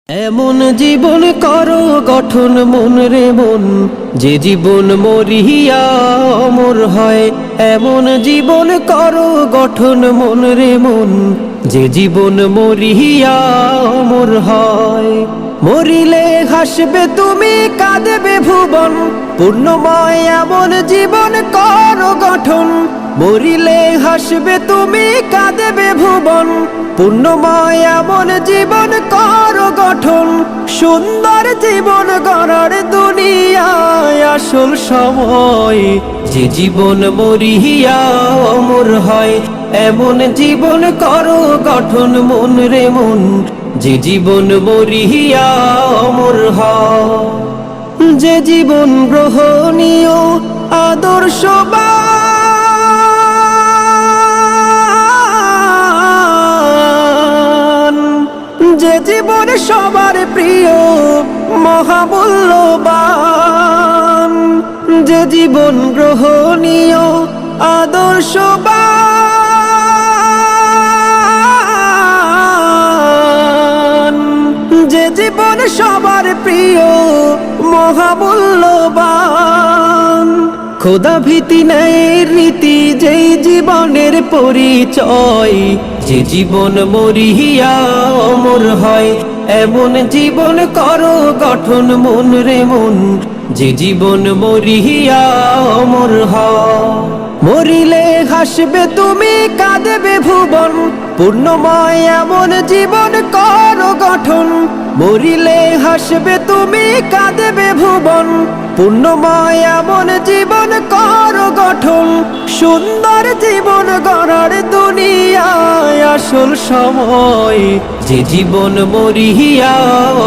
এমন জীবন করো গঠন মন রে মন, যে জীবন মরিয়া অমর হয়। এমন জীবন করো গঠন মন রে মন, যে জীবন মরিয়া অমর হয়। মরিলে হাসবে তুমি, কাঁদবে ভুবন, পূর্ণময় এমন জীবন করো গঠন। মরিলে হাসবে তুমি, কাঁদবে ভুবন, পূর্ণময় এমন জীবন করো গঠন। সুন্দর জীবন গড়ার দুনিয়ায় আসল সময়, যে জীবন মরিয়া অমর হয়। এমন জীবন করো গঠন মন রে মন, যে জীবন মরিয়া অমর হয়। যে জীবন গ্রহণীয় আদর্শবান, যে জীবন সবার প্রিয় মহামূল্যবান, যে জীবন গ্রহণীয় আদর্শবান, যে জীবন সবার প্রিয় মহামূল্যবান। খোদা ভীতি ন্যায়ের রীতি যেই জীবনের পরিচয়, যে জীবন মরিয়া অমর হয়। এমন জীবন করো গঠন মন রে মন, যে জীবন মরিয়া অমর হয়। মরিলে হাসবে তুমি, কাঁদবে ভুবন, পূর্ণময় এমন জীবন করো গঠন। মরিলে হাসবে তুমি, কাঁদবে ভুবন, পূর্ণময় এমন জীবন করো গঠন। সুন্দর জীবন গড়ার দুনিয়ায় আসল সময়, যে জীবন মরিয়া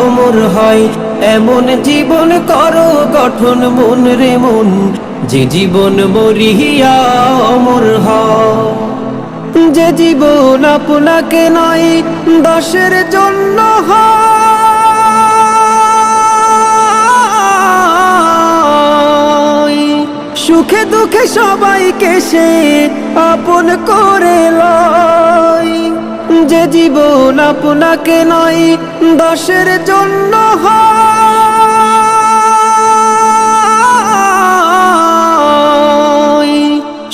অমর হয়। এমন জীবন করো গঠন মন রে মন, যে জীবন মরিয়া অমর হয়। যে জীবন আপনাকে নয় দশের জন্য হয়, সুখে দুঃখে সবাইকে সে আপন করে লয়। যে জীবন আপনাকে নয় দশের জন্য হয়,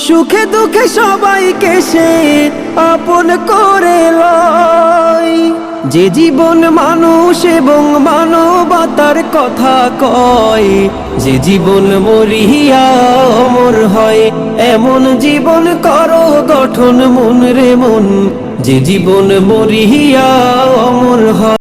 সুখে দুঃখে সবাইকে সে আপন করে লয়। যে জীবন মানুষ এবং মানবতার কথা কয়, যে জীবন মরিয়া অমর হয়। এমন জীবন করো গঠন মন রে মন, যে জীবন মরিয়া অমর হয়।